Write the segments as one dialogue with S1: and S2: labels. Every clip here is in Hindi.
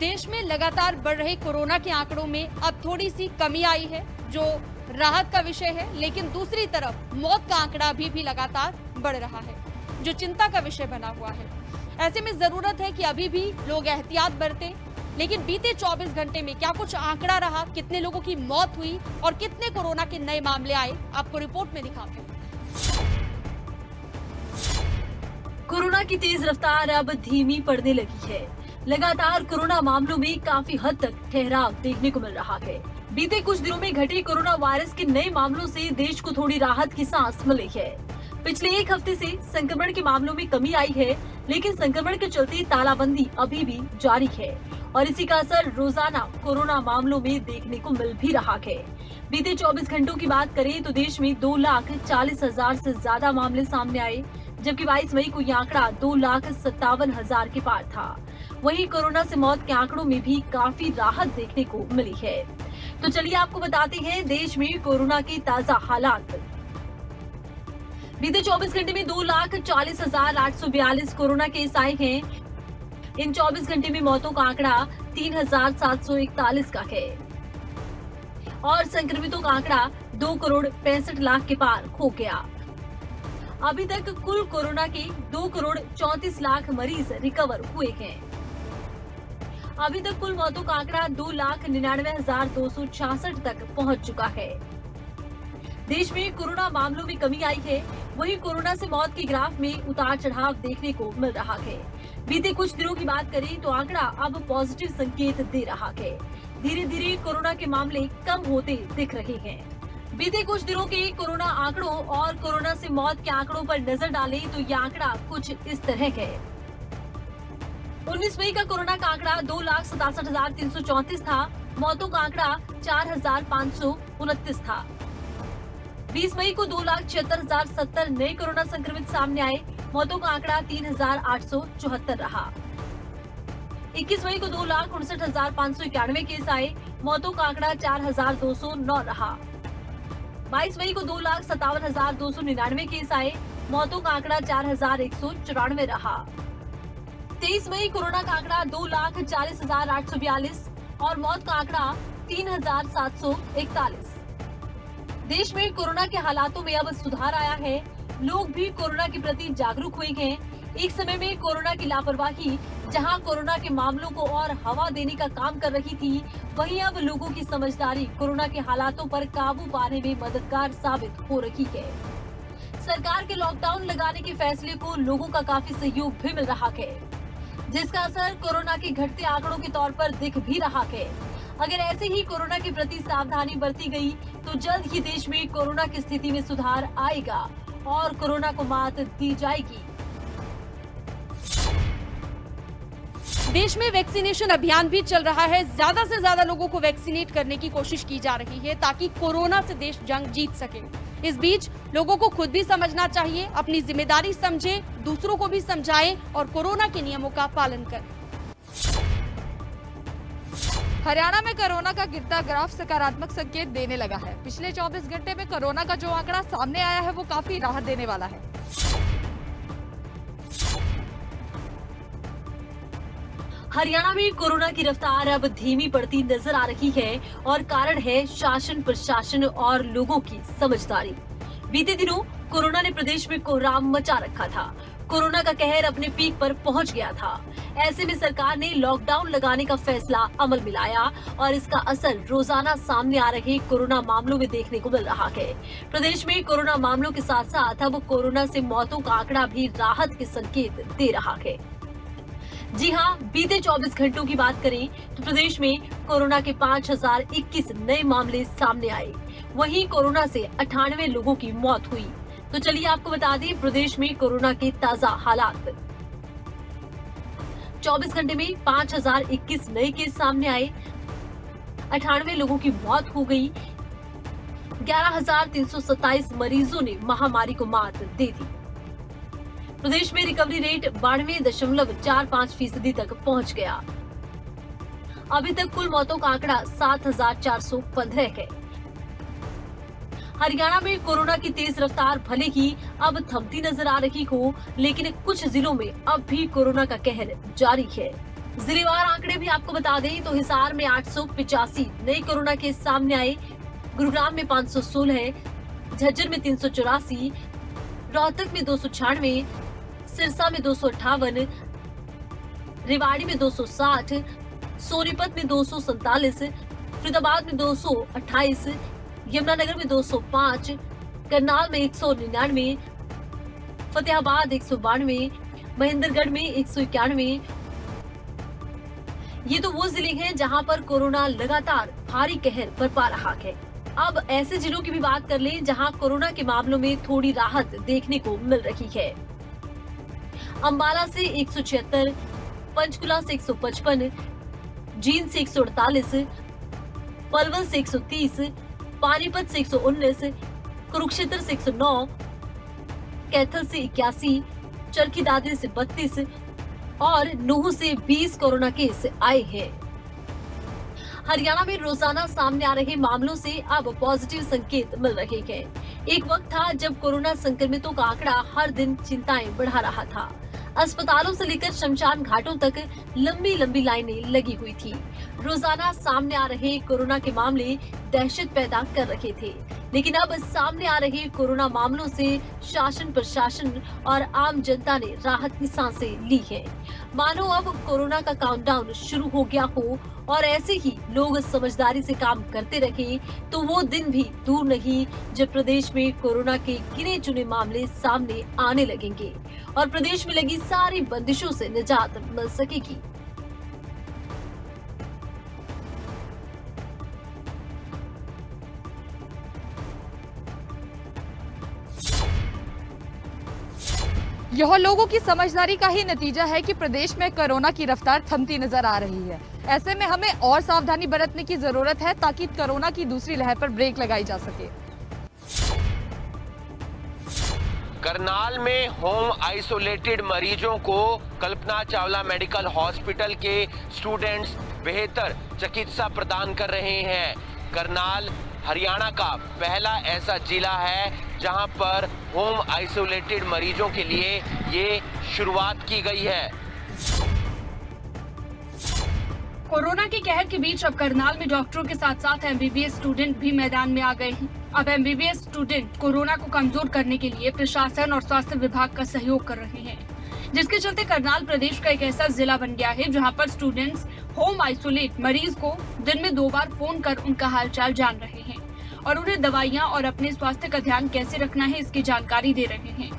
S1: देश में लगातार बढ़ रहे कोरोना के आंकड़ों में अब थोड़ी सी कमी आई है, जो राहत का विषय है। लेकिन दूसरी तरफ मौत का आंकड़ा अभी भी लगातार बढ़ रहा है, जो चिंता का विषय बना हुआ है। ऐसे में जरूरत है कि अभी भी लोग एहतियात बरतें। लेकिन बीते 24 घंटे में क्या कुछ आंकड़ा रहा, कितने लोगों की मौत हुई और कितने कोरोना के नए मामले आए, आपको रिपोर्ट में दिखाते हैं।
S2: कोरोना की तेज रफ्तार अब धीमी पड़ने लगी है। लगातार कोरोना मामलों में काफी हद तक ठहराव देखने को मिल रहा है। बीते कुछ दिनों में घटे कोरोना वायरस के नए मामलों से देश को थोड़ी राहत की सांस मिली है। पिछले एक हफ्ते से संक्रमण के मामलों में कमी आई है, लेकिन संक्रमण के चलते तालाबंदी अभी भी जारी है और इसी का असर रोजाना कोरोना मामलों में देखने को मिल भी रहा है। बीते 24 घंटों की बात करें तो देश में 2,40,000 से ज्यादा मामले सामने आए, जबकि 22 मई को यह आंकड़ा 2,57,000 के पार था। वहीं कोरोना से मौत के आंकड़ों में भी काफी राहत देखने को मिली है। तो चलिए आपको बताते हैं देश में कोरोना के ताजा हालात। बीते 24 घंटे में 2,40,842 कोरोना केस आए हैं। इन 24 घंटे में मौतों का आंकड़ा 3,741 का है और संक्रमितों का आंकड़ा 2,65,00,000 के पार हो गया। अभी तक कुल कोरोना के 2,34,00,000 मरीज रिकवर हुए हैं। अभी तक कुल मौतों का आंकड़ा 2,99,266 तक पहुंच चुका है। देश में कोरोना मामलों में कमी आई है, वहीं कोरोना से मौत के ग्राफ में उतार चढ़ाव देखने को मिल रहा है। बीते कुछ दिनों की बात करें तो आंकड़ा अब पॉजिटिव संकेत दे रहा है। धीरे धीरे कोरोना के मामले कम होते दिख रहे हैं। बीते कुछ दिनों के कोरोना आंकड़ों और कोरोना से मौत के आंकड़ों पर नजर डालें तो यह आंकड़ा कुछ इस तरह है। 19 मई का कोरोना का आंकड़ा 2,67,334 था। मौतों का आंकड़ा 4,529 था। 20 मई को 2,76,070 नए कोरोना संक्रमित सामने आए। मौतों का आंकड़ा 3,874 रहा। 21 मई को 2,59,591 केस आए। मौतों का आंकड़ा 4,209 रहा। 22 मई को 2,57,299 केस आए। मौतों का आंकड़ा 4,194 रहा। 23 मई कोरोना का आंकड़ा 2,40,842 और मौत का आंकड़ा 3,741। देश में कोरोना के हालातों में अब सुधार आया है। लोग भी कोरोना के प्रति जागरूक हुए हैं। एक समय में कोरोना की लापरवाही जहां कोरोना के मामलों को और हवा देने का काम कर रही थी, वहीं अब लोगों की समझदारी कोरोना के हालातों पर काबू पाने में मददगार साबित हो रही है। सरकार के लॉकडाउन लगाने के फैसले को लोगों का काफी सहयोग भी मिल रहा है, जिसका असर कोरोना के घटते आंकड़ों के तौर पर दिख भी रहा है। अगर ऐसे ही कोरोना के प्रति सावधानी बरती गई तो जल्द ही देश में कोरोना की स्थिति में सुधार आएगा और कोरोना को मात दी जाएगी।
S1: देश में वैक्सीनेशन अभियान भी चल रहा है। ज्यादा से ज्यादा लोगों को वैक्सीनेट करने की कोशिश की जा रही है ताकि कोरोना से देश जंग जीत सके। इस बीच लोगों को खुद भी समझना चाहिए, अपनी जिम्मेदारी समझें, दूसरों को भी समझाएं और कोरोना के नियमों का पालन करें।
S3: हरियाणा में कोरोना का गिरता ग्राफ सकारात्मक संकेत देने लगा है। पिछले 24 घंटे में कोरोना का जो आंकड़ा सामने आया है वो काफी राहत देने वाला है।
S2: हरियाणा में कोरोना की रफ्तार अब धीमी पड़ती नजर आ रही है और कारण है शासन, प्रशासन और लोगों की समझदारी। बीते दिनों कोरोना ने प्रदेश में कोहराम मचा रखा था। कोरोना का कहर अपने पीक पर पहुंच गया था। ऐसे में सरकार ने लॉकडाउन लगाने का फैसला अमल में लाया और इसका असर रोजाना सामने आ रहे कोरोना मामलों में देखने को मिल रहा है। प्रदेश में कोरोना मामलों के साथ साथ अब कोरोना से मौतों का आंकड़ा भी राहत के संकेत दे रहा है। जी हां, बीते 24 घंटों की बात करें तो प्रदेश में कोरोना के 5,021 नए मामले सामने आए। वहीं कोरोना से 98 लोगों की मौत हुई। तो चलिए आपको बता दें प्रदेश में कोरोना के ताजा हालात। 24 घंटे में 5,021 नए केस सामने आए। 98 लोगों की मौत हो गई। 11,327 मरीजों ने महामारी को मात दे दी। प्रदेश में रिकवरी रेट 92.45% तक पहुंच गया। अभी तक कुल मौतों का आंकड़ा 7,415 है। हरियाणा में कोरोना की तेज रफ्तार भले ही अब थमती नजर आ रही हो, लेकिन कुछ जिलों में अब भी कोरोना का कहर जारी है। जिलेवार आंकड़े भी आपको बता दें तो हिसार में 885 नए कोरोना केस सामने आए, गुरुग्राम में 516, झज्जर में 384, रोहतक में 296, सिरसा में 258, रेवाड़ी में 260, सोनीपत में 247, फरीदाबाद में 228, यमुनानगर में 205, करनाल में 199, फतेहाबाद 192, महेंद्रगढ़ में 191। ये तो वो जिले हैं जहां पर कोरोना लगातार भारी कहर बरपा रहा है। अब ऐसे जिलों की भी बात कर लें जहां कोरोना के मामलों में थोड़ी राहत देखने को मिल रही है। अंबाला से 176, पंचकुला से 155, जींद से 148, पलवल से 130, पानीपत से 119, कुरुक्षेत्र से 109, कैथल से 81, चरखी दादरी से 32 और नूह से 20 कोरोना केस आए हैं। हरियाणा में रोजाना सामने आ रहे मामलों से अब पॉजिटिव संकेत मिल रहे हैं। एक वक्त था जब कोरोना संक्रमितों का आंकड़ा हर दिन चिंताएं बढ़ा रहा था। अस्पतालों से लेकर शमशान घाटों तक लंबी लंबी लाइनें लगी हुई थी। रोजाना सामने आ रहे कोरोना के मामले दहशत पैदा कर रहे थे, लेकिन अब सामने आ रहे कोरोना मामलों से शासन प्रशासन और आम जनता ने राहत की सांसें ली है। मानो अब कोरोना का काउंटडाउन शुरू हो गया हो और ऐसे ही लोग समझदारी से काम करते रहे तो वो दिन भी दूर नहीं जब प्रदेश में कोरोना के गिने चुने मामले सामने आने लगेंगे और प्रदेश में लगी सारी बंदिशों से निजात मिल सकेगी।
S3: यह लोगों की समझदारी का ही नतीजा है कि प्रदेश में कोरोना की रफ्तार थमती नजर आ रही है। ऐसे में हमें और सावधानी बरतने की जरूरत है ताकि कोरोना की दूसरी लहर पर ब्रेक लगाई जा सके।
S4: करनाल में होम आइसोलेटेड मरीजों को कल्पना चावला मेडिकल हॉस्पिटल के स्टूडेंट्स बेहतर चिकित्सा प्रदान कर रहे हैं। करनाल हरियाणा का पहला ऐसा जिला है जहां पर होम आइसोलेटेड मरीजों के लिए ये शुरुआत की गई है।
S1: कोरोना के कहर के बीच अब करनाल में डॉक्टरों के साथ साथ एमबीबीएस स्टूडेंट भी मैदान में आ गए हैं। अब एमबीबीएस स्टूडेंट कोरोना को कमजोर करने के लिए प्रशासन और स्वास्थ्य विभाग का सहयोग कर रहे हैं, जिसके चलते करनाल प्रदेश का एक ऐसा जिला बन गया है जहां पर स्टूडेंट्स होम आइसोलेट मरीज को दिन में 2 बार फोन कर उनका हालचाल जान रहे हैं और उन्हें दवाइयां और अपने स्वास्थ्य का ध्यान कैसे रखना है इसकी जानकारी दे रहे हैं।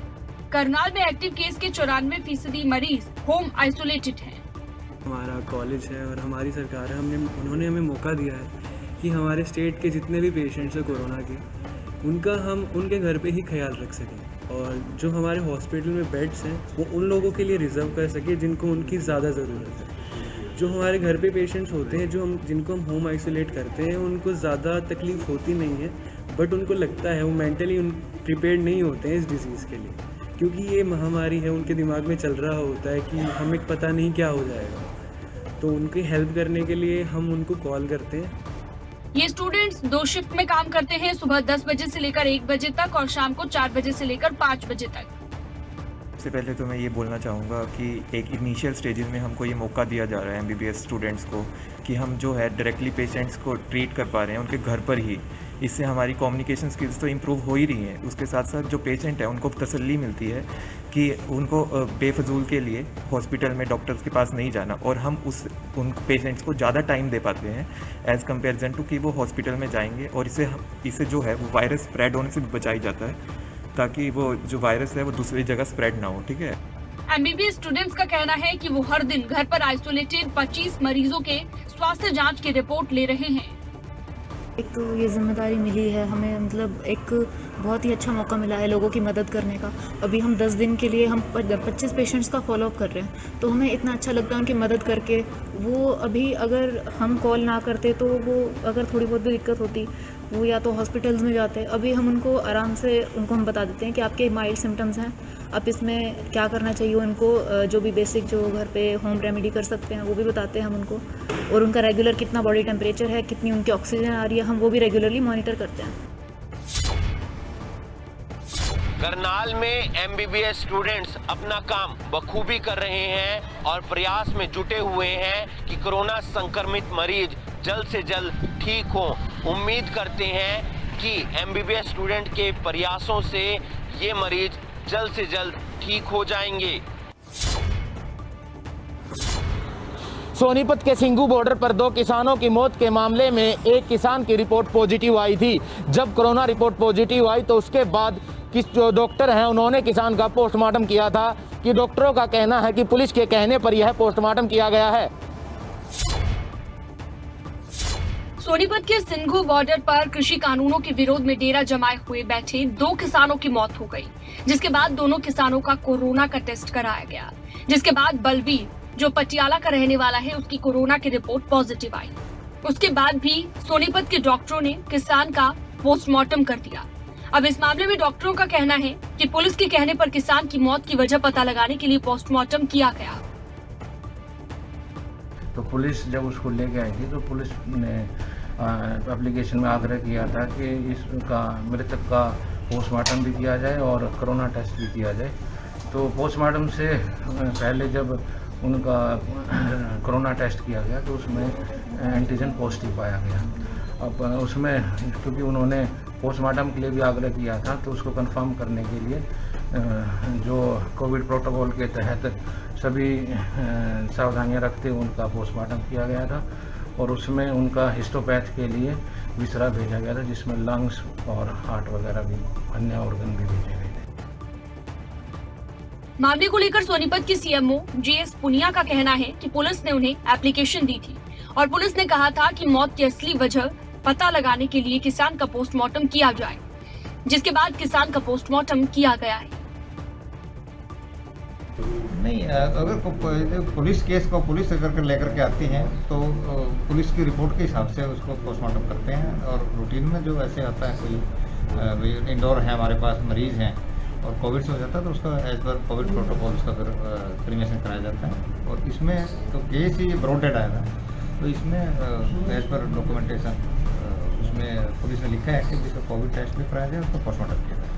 S1: करनाल में एक्टिव केस के 94% मरीज होम आइसोलेटेड हैं।
S5: हमारा कॉलेज है और हमारी सरकार है, उन्होंने हमें मौका दिया है कि हमारे स्टेट के जितने भी पेशेंट्स हैं कोरोना के, उनका हम उनके घर पे ही ख्याल रख सकें और जो हमारे हॉस्पिटल में बेड्स हैं वो उन लोगों के लिए रिजर्व कर सकें जिनको उनकी ज़्यादा ज़रूरत है। जो हमारे घर पे पेशेंट्स होते हैं जिनको हम होम आइसोलेट करते हैं उनको ज़्यादा तकलीफ़ होती नहीं है, बट उनको लगता है वो मेंटली प्रिपेयर्ड नहीं होते हैं इस डिज़ीज़ के लिए, क्योंकि ये महामारी है। उनके दिमाग में चल रहा होता है कि हमें पता नहीं क्या हो जाएगा, तो उनकी हेल्प करने के लिए हम उनको कॉल करते हैं।
S1: ये स्टूडेंट्स 2 शिफ्ट में काम करते हैं, सुबह 10 बजे से लेकर 1 बजे तक और शाम को 4 बजे से लेकर 5 बजे तक।
S6: सबसे पहले तो मैं ये बोलना चाहूँगा कि एक इनिशियल स्टेजेस में हमको ये मौका दिया जा रहा है एमबीबीएस स्टूडेंट्स को कि हम जो है डायरेक्टली पेशेंट्स को ट्रीट कर पा रहे हैं उनके घर पर ही। इससे हमारी कम्युनिकेशन स्किल्स तो इम्प्रूव हो ही रही हैं, उसके साथ साथ जो पेशेंट है उनको तसल्ली मिलती है कि उनको बेफजूल के लिए हॉस्पिटल में डॉक्टर्स के पास नहीं जाना और हम उन पेशेंट्स को ज़्यादा टाइम दे पाते हैं एज़ कम्पेरिजन टू कि वो हॉस्पिटल में जाएंगे और इससे जो है वो वायरस स्प्रेड होने से भी बचाई जाता है ताकि वो जो वायरस है वो दूसरी जगह स्प्रेड ना हो। ठीक है।
S1: एमबीबीएस स्टूडेंट्स का कहना है कि वो हर दिन घर पर आइसोलेटेड 25 मरीजों के स्वास्थ्य जांच की रिपोर्ट ले रहे हैं।
S7: एक तो ये जिम्मेदारी मिली है हमें, मतलब एक बहुत ही अच्छा मौका मिला है लोगों की मदद करने का। अभी हम 10 दिन के लिए हम 25 पेशेंट्स का फॉलोअप कर रहे हैं, तो हमें इतना अच्छा लगता है उनकी मदद करके। वो अभी अगर हम कॉल ना करते तो वो अगर थोड़ी बहुत भी दिक्कत होती वो या तो हॉस्पिटल्स में जाते। अभी हम उनको आराम से हम बता देते हैं कि आपके माइल्ड सिम्टम्स हैं, आप इसमें क्या करना चाहिए। उनको जो भी बेसिक जो घर पे होम रेमेडी कर सकते हैं वो भी बताते हैं हम उनको, और उनका रेगुलर कितना बॉडी टेम्परेचर है, कितनी उनकी ऑक्सीजन आ रही है, हम वो भी रेगुलरली मॉनिटर करते हैं।
S4: करनाल में एमबीबीएस स्टूडेंट्स अपना काम बखूबी कर रहे हैं और प्रयास में जुटे हुए हैं कि कोरोना संक्रमित मरीज जल्द से जल्द ठीक हो। उम्मीद करते हैं कि एमबीबीएस स्टूडेंट के प्रयासों से ये मरीज जल्द से जल्द ठीक हो जाएंगे।
S8: सोनीपत के सिंगू बॉर्डर पर 2 किसानों की मौत के मामले में एक किसान की रिपोर्ट पॉजिटिव आई थी। जब कोरोना रिपोर्ट पॉजिटिव आई तो उसके बाद जो डॉक्टर हैं उन्होंने किसान का पोस्टमार्टम किया था कि डॉक्टरों का कहना है कि पुलिस के कहने पर यह पोस्टमार्टम किया गया है।
S2: सोनीपत के सिंघू बॉर्डर पर कृषि कानूनों के विरोध में डेरा जमाए हुए बैठे 2 किसानों की मौत हो गई, जिसके बाद दोनों किसानों का कोरोना का टेस्ट कराया गया, जिसके बाद बलबीर जो पटियाला का रहने वाला है उसकी कोरोना की रिपोर्ट पॉजिटिव आई। उसके बाद भी सोनीपत के डॉक्टरों ने किसान का पोस्टमार्टम कर दिया। अब इस मामले में डॉक्टरों का कहना है कि पुलिस के कहने पर किसान की मौत की वजह पता लगाने के लिए पोस्टमार्टम किया गया।
S9: तो पुलिस जब उसको लेके आई थी तो पुलिस ने एप्लीकेशन में आग्रह किया था कि इसका मृतक का पोस्टमार्टम भी किया जाए और कोरोना टेस्ट भी किया जाए। तो पोस्टमार्टम से पहले जब उनका कोरोना टेस्ट किया गया तो उसमें एंटीजन पॉजिटिव पाया गया। अब उसमें क्योंकि उन्होंने पोस्टमार्टम के लिए भी आग्रह किया था तो उसको कंफर्म करने के लिए जो कोविड प्रोटोकॉल के तहत सभी सावधानियां रखते हुए उनका पोस्टमार्टम किया गया था और उसमें उनका हिस्टोपैथ के लिए विसरा भेजा गया था, जिसमें लंग्स और हार्ट वगैरह भी अन्य ऑर्गन भी भेजे गए थे।
S2: मामले को लेकर सोनीपत के सीएमओ जीएस पुनिया का कहना है कि पुलिस ने उन्हें एप्लीकेशन दी थी और पुलिस ने कहा था कि मौत की असली वजह पता लगाने के लिए किसान का पोस्टमार्टम किया जाए, जिसके बाद किसान का पोस्टमार्टम किया गया है।
S10: नहीं, अगर पुलिस केस को पुलिस अगर लेकर के आती है तो पुलिस की रिपोर्ट के हिसाब से उसको पोस्टमार्टम करते हैं और रूटीन में जो ऐसे आता है कोई इंडोर है हमारे पास मरीज हैं और कोविड से हो जाता है तो उसका एज पर कोविड प्रोटोकॉल उसका फिर क्रीमेशन कराया जाता है। और इसमें तो केस ही ब्रॉडेड आया था तो इसमें एज पर डॉक्यूमेंटेशन उसमें पुलिस ने लिखा है कि जिसका कोविड टेस्ट भी कराया जाए उसको पोस्टमार्टम किया जाए।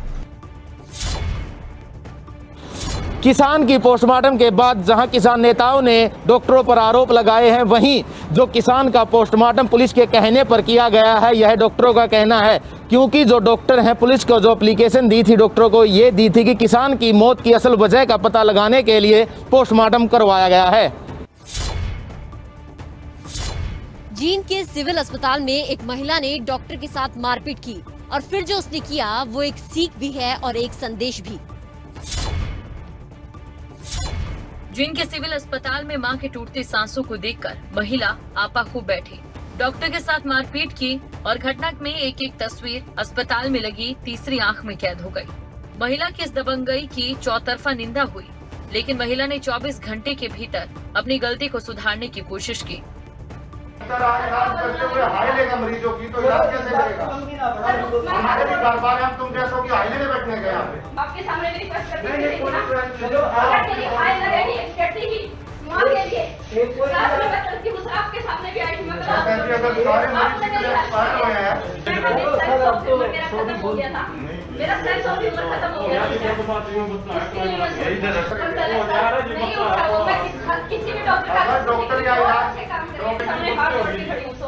S8: किसान की पोस्टमार्टम के बाद जहां किसान नेताओं ने डॉक्टरों पर आरोप लगाए हैं, वहीं जो किसान का पोस्टमार्टम पुलिस के कहने पर किया गया है यह डॉक्टरों का कहना है, क्योंकि जो डॉक्टर हैं पुलिस को जो एप्लीकेशन दी थी डॉक्टरों को ये दी थी कि किसान की मौत की असल वजह का पता लगाने के लिए पोस्टमार्टम करवाया गया है।
S11: जींद के सिविल अस्पताल में एक महिला ने डॉक्टर के साथ मारपीट की और फिर जो उसने किया वो एक सीख भी है और एक संदेश भी।
S2: जींद के सिविल अस्पताल में मां के टूटते सांसों को देखकर महिला आपा खूब बैठी, डॉक्टर के साथ मारपीट की और घटना में एक एक तस्वीर अस्पताल में लगी तीसरी आंख में कैद हो गई। महिला की इस दबंगई की चौतरफा निंदा हुई, लेकिन महिला ने 24 घंटे के भीतर अपनी गलती को सुधारने की कोशिश की।
S12: मरीजों की तो इलाज कैसे करेगा? हमारे भी घर बार हम तुम जैसों की हाईले में बैठने गए यहाँ पे। आपके सामने रिक्वेस्ट करती हूँ आपके सामने भी आई थी मैं अगर सारे मरीज एक्सपायर हुए हैं मेरा सेक्स और ह्यूमर खत्म हो गया किसी भी डॉक्टर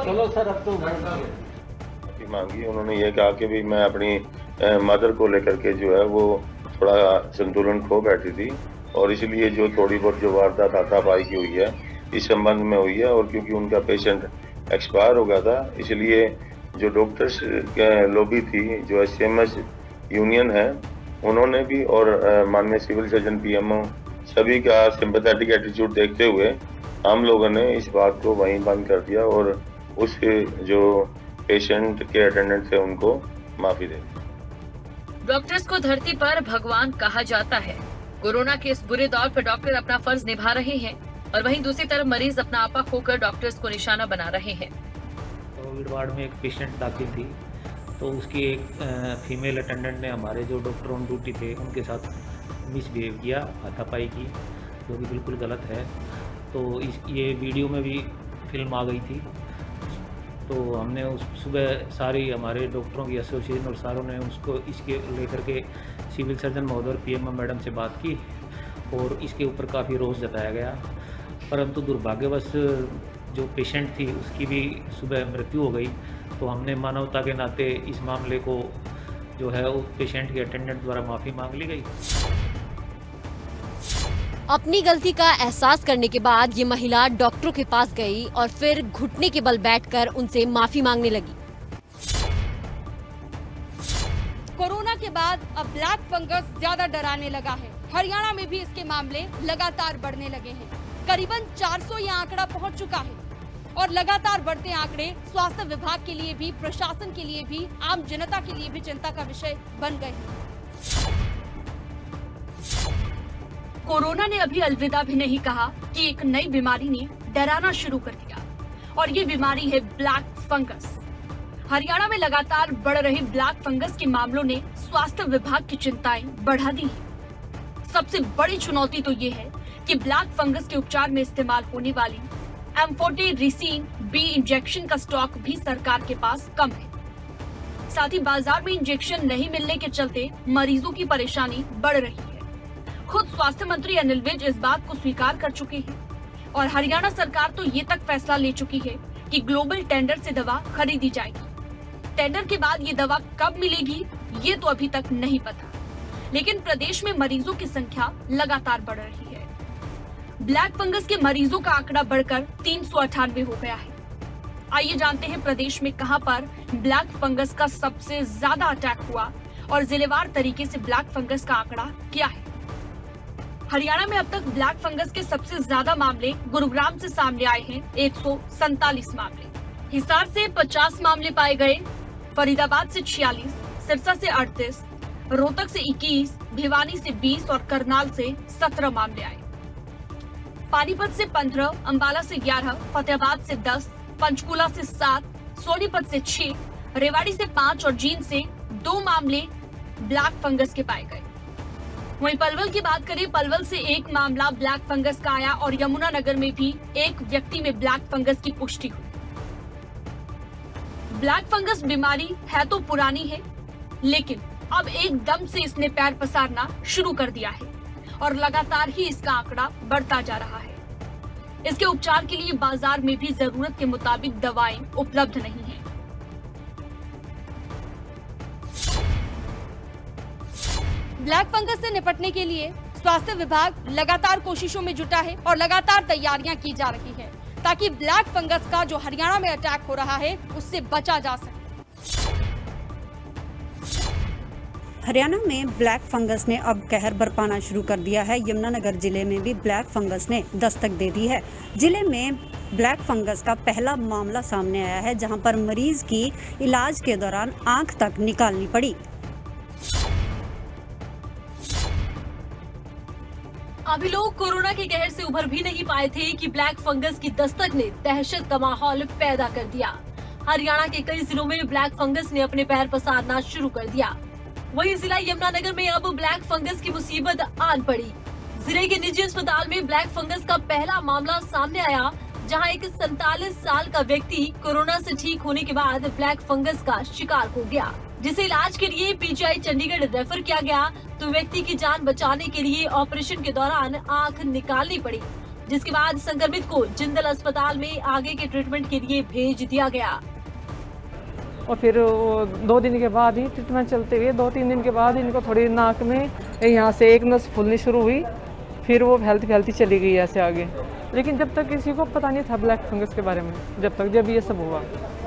S13: चलो सर अब तो
S14: मांगी। उन्होंने ये कहा कि भी मैं अपनी मदर को लेकर के जो है वो थोड़ा संतुलन खो बैठी थी और इसलिए जो थोड़ी बहुत जो वारदात हाथापाई की हुई है इस संबंध में हुई है। और क्योंकि उनका पेशेंट एक्सपायर हो गया था इसलिए जो डॉक्टर्स लॉबी थी, जो एसएमएस यूनियन है, उन्होंने भी और माननीय सिविल सर्जन पीएमओ सभी का सिंपैथेटिक एटीट्यूड देखते हुए हम लोगों ने इस बात को वहीं बंद कर दिया और उस जो पेशेंट के अटेंडेंट थे उनको माफी दे दी।
S2: डॉक्टर्स को धरती पर भगवान कहा जाता है। कोरोना के इस बुरे दौर पर डॉक्टर अपना फर्ज निभा रहे हैं और वहीं दूसरी तरफ मरीज अपना आपा खोकर डॉक्टर्स को निशाना बना रहे हैं।
S13: कोविड वार्ड में एक पेशेंट दाखिल थी तो उसकी एक फीमेल अटेंडेंट ने हमारे जो डॉक्टर ऑन ड्यूटी थे उनके साथ मिसबिहेव किया, हाथापाई की, जो कि बिल्कुल गलत है। तो ये वीडियो में भी फिल्म आ गई थी। तो हमने उस सुबह सारी हमारे डॉक्टरों की एसोसिएशन और सारों ने उसको इसके लेकर के सिविल सर्जन महोदय और पीएमओ मैडम से बात की और इसके ऊपर काफ़ी रोष जताया गया, परंतु दुर्भाग्यवश जो पेशेंट थी उसकी भी सुबह मृत्यु हो गई। तो हमने मानवता के नाते इस मामले को जो है उस पेशेंट के अटेंडेंट द्वारा माफ़ी मांग ली गई।
S11: अपनी गलती का एहसास करने के बाद ये महिला डॉक्टरों के पास गई और फिर घुटने के बल बैठकर उनसे माफी मांगने लगी।
S1: कोरोना के बाद अब ब्लैक फंगस ज्यादा डराने लगा है। हरियाणा में भी इसके मामले लगातार बढ़ने लगे हैं। करीबन 400 ये आंकड़ा पहुंच चुका है और लगातार बढ़ते आंकड़े स्वास्थ्य विभाग के लिए भी, प्रशासन के लिए भी, आम जनता के लिए भी चिंता का विषय बन गए हैं।
S2: कोरोना ने अभी अलविदा भी नहीं कहा कि एक नई बीमारी ने डराना शुरू कर दिया और ये बीमारी है ब्लैक फंगस। हरियाणा में लगातार बढ़ रहे ब्लैक फंगस के मामलों ने स्वास्थ्य विभाग की चिंताएं बढ़ा दी है। सबसे बड़ी चुनौती तो ये है कि ब्लैक फंगस के उपचार में इस्तेमाल होने वाली एम्फोटेरिसिन बी इंजेक्शन का स्टॉक भी सरकार के पास कम है। साथ ही बाजार में इंजेक्शन नहीं मिलने के चलते मरीजों की परेशानी बढ़ रही है। खुद स्वास्थ्य मंत्री अनिल विज इस बात को स्वीकार कर चुके हैं और हरियाणा सरकार तो ये तक फैसला ले चुकी है कि ग्लोबल टेंडर से दवा खरीदी जाएगी। टेंडर के बाद ये दवा कब मिलेगी ये तो अभी तक नहीं पता, लेकिन प्रदेश में मरीजों की संख्या लगातार बढ़ रही है। ब्लैक फंगस के मरीजों का आंकड़ा बढ़कर 398 हो गया है। आइए जानते हैं प्रदेश में कहां पर ब्लैक फंगस का सबसे ज्यादा अटैक हुआ और जिलेवार तरीके से ब्लैक फंगस का आंकड़ा क्या है। हरियाणा में अब तक ब्लैक फंगस के सबसे ज्यादा मामले गुरुग्राम से सामने आए हैं, 147 मामले। हिसार से 50 मामले पाए गए, फरीदाबाद से 46, सिरसा से 38, रोहतक से 21, भिवानी से 20 और करनाल से 17 मामले आए। पानीपत से 15, अंबाला से 11, फतेहाबाद से 10, पंचकुला से 7, सोनीपत से 6, रेवाड़ी से 5 और जींद से 2 मामले ब्लैक फंगस के पाए गए। वहीं पलवल की बात करें, पलवल से 1 मामला ब्लैक फंगस का आया और यमुनानगर में भी एक व्यक्ति में ब्लैक फंगस की पुष्टि हुई। ब्लैक फंगस बीमारी है तो पुरानी है, लेकिन अब एकदम से इसने पैर पसारना शुरू कर दिया है और लगातार ही इसका आंकड़ा बढ़ता जा रहा है। इसके उपचार के लिए बाजार में भी जरूरत के मुताबिक दवाएं उपलब्ध नहीं है।
S1: ब्लैक फंगस से निपटने के लिए स्वास्थ्य विभाग लगातार कोशिशों में जुटा है और लगातार तैयारियां की जा रही है ताकि ब्लैक फंगस का जो हरियाणा में अटैक हो रहा है उससे बचा जा सके।
S15: हरियाणा में ब्लैक फंगस ने अब कहर बरपाना शुरू कर दिया है। यमुनानगर जिले में भी ब्लैक फंगस ने दस्तक दे दी है। जिले में ब्लैक फंगस का पहला मामला सामने आया है, जहां पर मरीज की इलाज के दौरान आंख तक निकालनी पड़ी।
S2: अभी लोग कोरोना के कहर से उभर भी नहीं पाए थे कि ब्लैक फंगस की दस्तक ने दहशत का माहौल पैदा कर दिया। हरियाणा के कई जिलों में ब्लैक फंगस ने अपने पैर पसारना शुरू कर दिया। वहीं जिला यमुनानगर में अब ब्लैक फंगस की मुसीबत आन पड़ी। जिले के निजी अस्पताल में ब्लैक फंगस का पहला मामला सामने आया, जहां एक 47 साल का व्यक्ति कोरोना से ठीक होने के बाद ब्लैक फंगस का शिकार हो गया, जिसे इलाज के लिए पीजीआई चंडीगढ़ रेफर किया गया। तो व्यक्ति की जान बचाने के लिए ऑपरेशन के दौरान आंख निकालनी पड़ी, जिसके बाद संक्रमित को जिंदल अस्पताल में आगे के ट्रीटमेंट के लिए भेज दिया गया।
S16: और फिर 2 दिन के बाद ही ट्रीटमेंट चलते हुए 2-3 दिन के बाद इनको थोड़ी नाक में यहाँ से एक नस फूलनी शुरू हुई, फिर वो फैलती चली गई ऐसे आगे। लेकिन जब तक किसी को पता नहीं था ब्लैक फंगस के बारे में, जब ये सब हुआ,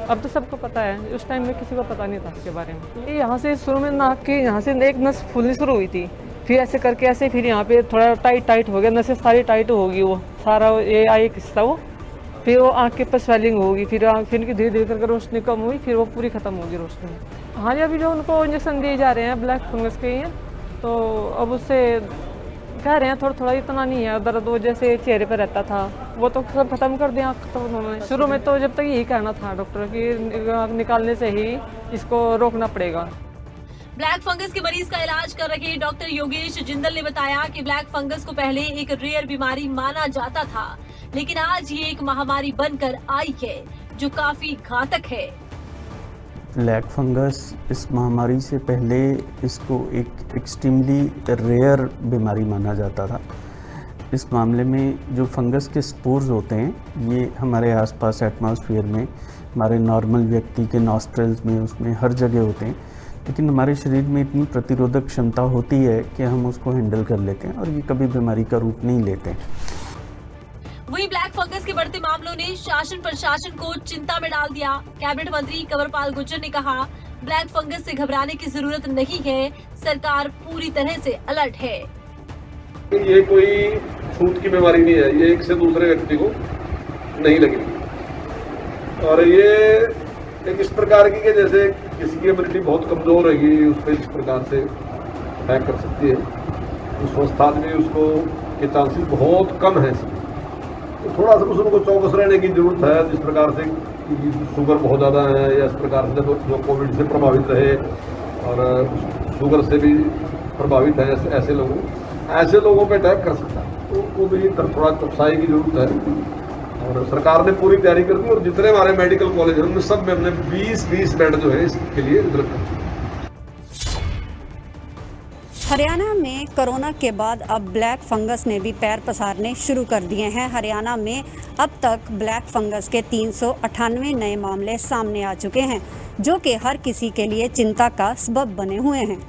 S16: अब तो सबको पता है, उस टाइम में किसी को पता नहीं था इसके बारे में। ये यहाँ से शुरू में नाक के यहाँ से एक नस फूलनी शुरू हुई थी, फिर ऐसे करके ऐसे फिर यहाँ पे थोड़ा टाइट हो गया, नसें सारी टाइट होगी, वो सारा ये आई एक हिस्सा वो, फिर वो आँख के ऊपर स्वेलिंग होगी, फिर इनकी धीरे धीरे करके रोशनी कम हुई, फिर वो पूरी खत्म होगी रोशनी। हाँ जी, अभी जो उनको इंजेक्शन दिए जा रहे हैं ब्लैक फंगस के ही, तो अब उससे कह रहे हैं थोड़ा इतना नहीं है दर्द, वो जैसे चेहरे पर रहता था वो तो सब खत्म कर दिया तो उन्होंने। शुरू में तो जब तक यही कहना था डॉक्टर कि निकालने से ही इसको रोकना पड़ेगा।
S2: ब्लैक फंगस के मरीज का इलाज कर रहे डॉक्टर योगेश जिंदल ने बताया कि ब्लैक फंगस को पहले एक रेयर बीमारी माना जाता था, लेकिन आज ये एक महामारी बनकर आई है जो काफी घातक है।
S17: ब्लैक फंगस इस महामारी से पहले इसको एक एक्सट्रीमली रेयर बीमारी माना जाता था। इस मामले में जो फंगस के स्पोर्स होते हैं ये हमारे आसपास एटमॉस्फेयर में, हमारे नॉर्मल व्यक्ति के नॉस्ट्रल्स में, उसमें हर जगह होते हैं, लेकिन हमारे शरीर में इतनी प्रतिरोधक क्षमता होती है कि हम उसको हैंडल कर लेते हैं और ये कभी बीमारी का रूप नहीं लेते।
S2: वहीं ब्लैक फंगस के बढ़ते मामलों ने शासन प्रशासन को चिंता में डाल दिया। कैबिनेट मंत्री कंवरपाल गुर्जर ने कहा, ब्लैक फंगस से घबराने की जरूरत नहीं है, सरकार पूरी तरह से अलर्ट है।
S18: ये कोई छूत की बीमारी नहीं है, ये एक से दूसरे व्यक्ति को नहीं लगेगी और ये एक इस प्रकार की कि जैसे किसी की इम्यूनिटी बहुत कमजोर रहेगी उस पर इस प्रकार से अटैक कर सकती है। उस अवस्था में उसको के चांसेस बहुत कम है, तो थोड़ा सा उसको चौकस रहने की जरूरत है। जिस प्रकार से शुगर बहुत ज़्यादा है या इस प्रकार से जो कोविड से प्रभावित रहे और शुगर से भी प्रभावित है, ऐसे लोगों पे अटैक कर सकता है, तो उनको भी थोड़ा चौकसाई की जरूरत है। और सरकार ने पूरी तैयारी कर दी और जितने हमारे मेडिकल कॉलेज हैं उनमें सब में हमने 20 बेड जो है इसके लिए रिजर्व कर दिए।
S15: हरियाणा में कोरोना के बाद अब ब्लैक फंगस ने भी पैर पसारने शुरू कर दिए हैं। हरियाणा में अब तक ब्लैक फंगस के 398 नए मामले सामने आ चुके हैं, जो कि हर किसी के लिए चिंता का सबब बने हुए हैं।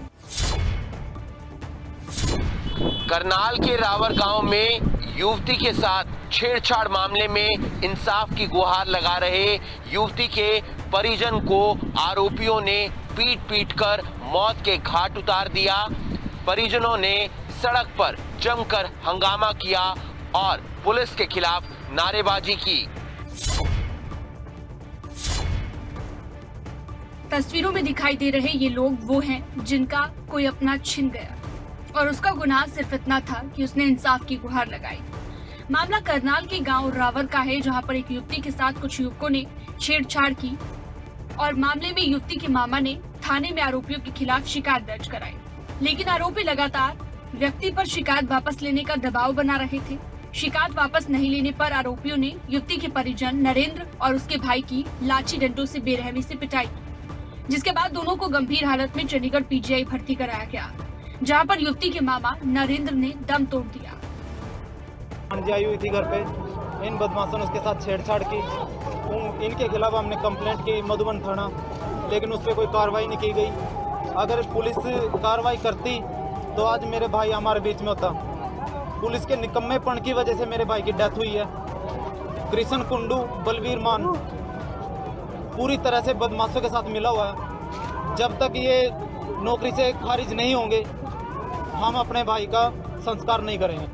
S4: करनाल के रावर गांव में युवती के साथ छेड़छाड़ मामले में इंसाफ की गुहार लगा रहे युवती के परिजन को आरोपियों ने पीट कर मौत के घाट उतार दिया। परिजनों ने सड़क पर जमकर हंगामा किया और पुलिस के खिलाफ नारेबाजी की।
S1: तस्वीरों में दिखाई दे रहे ये लोग वो हैं जिनका कोई अपना छिन गया और उसका गुनाह सिर्फ इतना था कि उसने इंसाफ की गुहार लगाई। मामला करनाल के गांव रावर का है, जहां पर एक युवती के साथ कुछ युवकों ने छेड़छाड़ की और मामले में युवती के मामा ने थाने में आरोपियों के खिलाफ शिकायत दर्ज कराई, लेकिन आरोपी लगातार व्यक्ति पर शिकायत वापस लेने का दबाव बना रहे थे। शिकायत वापस नहीं लेने पर आरोपियों ने युवती के परिजन नरेंद्र और उसके भाई की लाठी डंडों से बेरहमी से पिटाई, जिसके बाद दोनों को गंभीर हालत में चंडीगढ़ पीजीआई भर्ती कराया गया, जहां पर युवती के मामा नरेंद्र ने दम तोड़ दिया।
S19: आई हुई थी घर पे, इन बदमाशों ने उसके साथ छेड़छाड़ की। इनके खिलाफ हमने कंप्लेंट की मधुबन थाना, लेकिन उस पर कोई कार्रवाई नहीं की गई। अगर पुलिस कार्रवाई करती तो आज मेरे भाई हमारे बीच में होता। पुलिस के निकम्मेपन की वजह से मेरे भाई की डेथ हुई है। कृष्ण कुंडू बलवीर मान पूरी तरह से बदमाशों के साथ मिला हुआ है। जब तक ये नौकरी से खारिज नहीं होंगे हम अपने भाई का संस्कार नहीं करेंगे।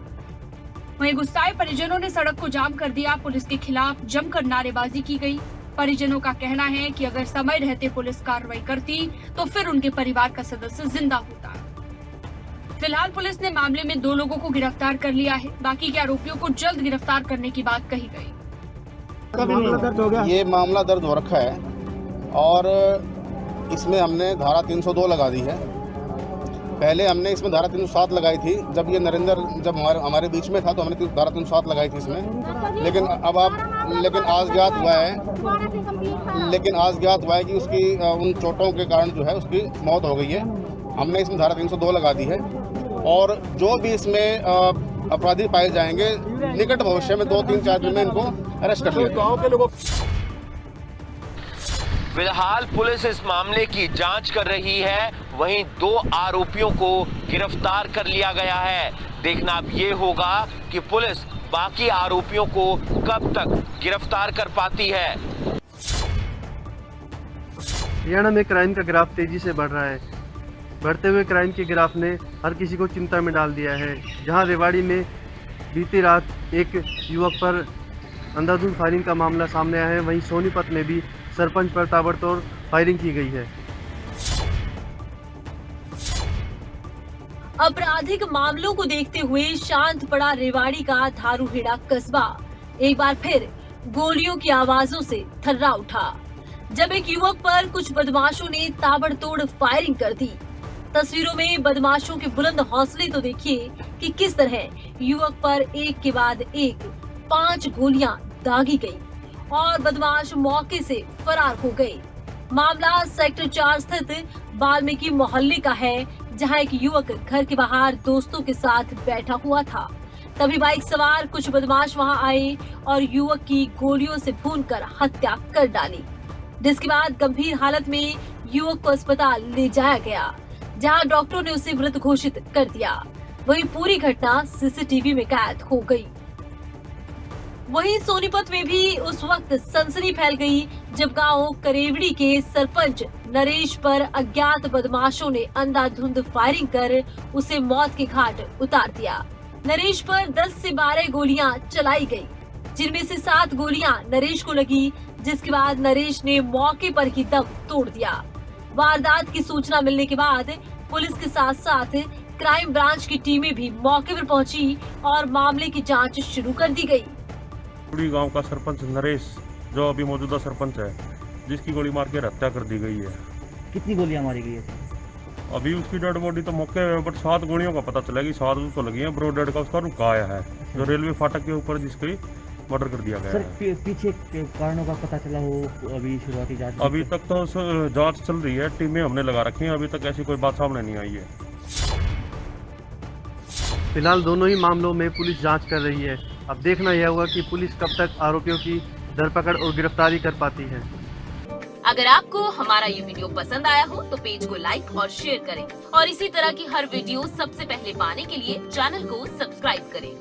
S1: वहीं गुस्साए परिजनों ने सड़क को जाम कर दिया। पुलिस के खिलाफ जमकर नारेबाजी की गई। परिजनों का कहना है कि अगर समय रहते पुलिस कार्रवाई करती तो फिर उनके परिवार का सदस्य जिंदा होता। फिलहाल पुलिस ने मामले में 2 लोगों को गिरफ्तार कर लिया है। बाकी के आरोपियों को जल्द गिरफ्तार करने की बात कही गई।
S20: ये मामला दर्ज हो रखा है और इसमें हमने धारा 302 लगा दी है। पहले हमने इसमें धारा 307 लगाई थी। जब ये नरेंद्र जब हमारे बीच में था तो हमने धारा 307 लगाई थी इसमें। लेकिन आज ज्ञात हुआ है कि उसकी उन चोटों के कारण जो है उसकी मौत हो गई है। हमने इसमें धारा 302 लगा दी है और जो भी इसमें अपराधी पाए जाएंगे निकट भविष्य में 2-3-4 दिन में इनको अरेस्ट कर लिया।
S4: फिलहाल पुलिस इस मामले की जांच कर रही है। वहीं 2 आरोपियों को गिरफ्तार कर लिया गया है। देखना अब ये होगा कि पुलिस बाकी आरोपियों को कब तक गिरफ्तार कर पाती है।
S21: हरियाणा में क्राइम का ग्राफ तेजी से बढ़ रहा है। बढ़ते हुए क्राइम के ग्राफ ने हर किसी को चिंता में डाल दिया है। जहां रेवाड़ी में बीती रात एक युवक पर अंधाधुंध फायरिंग का मामला सामने आया है, वहीं सोनीपत में भी सरपंच पर ताबड़तोड़ फायरिंग की गई है।
S2: आपराधिक मामलों को देखते हुए शांत पड़ा रेवाड़ी का धारूहेड़ा कस्बा एक बार फिर गोलियों की आवाजों से थर्रा उठा, जब एक युवक पर कुछ बदमाशों ने ताबड़तोड़ फायरिंग कर दी। तस्वीरों में बदमाशों के बुलंद हौसले तो देखिए कि किस तरह युवक पर एक के बाद एक 5 गोलियां दागी गई और बदमाश मौके से फरार हो गए। मामला सेक्टर 4 स्थित वाल्मीकि मोहल्ले का है, जहां एक युवक घर के बाहर दोस्तों के साथ बैठा हुआ था। तभी बाइक सवार कुछ बदमाश वहां आए और युवक की गोलियों से भूनकर हत्या कर डाली, जिसके बाद गंभीर हालत में युवक को अस्पताल ले जाया गया, जहां डॉक्टरों ने उसे मृत घोषित कर दिया। वहीं पूरी घटना सीसीटीवी में कैद हो गई। वहीं सोनीपत में भी उस वक्त सनसनी फैल गई जब गांव करेवड़ी के सरपंच नरेश पर अज्ञात बदमाशों ने अंधाधुंध फायरिंग कर उसे मौत के घाट उतार दिया। नरेश पर 10 से 12 गोलियां चलाई गई, जिनमें से 7 गोलियां नरेश को लगी, जिसके बाद नरेश ने मौके पर ही दम तोड़ दिया। वारदात की सूचना मिलने के बाद पुलिस के साथ साथ क्राइम ब्रांच की टीमें भी मौके पर पहुंची और मामले की जांच शुरू कर दी गई।
S3: गांव का सरपंच नरेश, जो अभी मौजूदा सरपंच है, जिसकी गोली मार के हत्या कर दी गई है।
S22: कितनी गोलियां मारी गई है?
S3: अभी उसकी डेड बॉडी तो मौके है, बट 7 गोलियों का पता चलेगी। 7 उसको लगी है, ब्रो डेड का उसका रुका आया है, जो रेलवे फाटक के ऊपर जिसकी मर्डर कर दिया गया है।
S22: पीछे के कारणों का पता चला हो? अभी शुरुआती जांच
S3: अभी तक तो जांच चल रही है, टीमें हमने लगा रखी हैं, अभी तक ऐसी कोई बात सामने नहीं आई है।
S21: फिलहाल दोनों ही मामलों में पुलिस जांच कर रही है। अब देखना यह होगा कि पुलिस कब तक आरोपियों की धरपकड़ और गिरफ्तारी कर पाती है।
S23: अगर आपको हमारा ये वीडियो पसंद आया हो तो पेज को लाइक और शेयर करें और इसी तरह की हर वीडियो सबसे पहले पाने के लिए चैनल को सब्सक्राइब करें।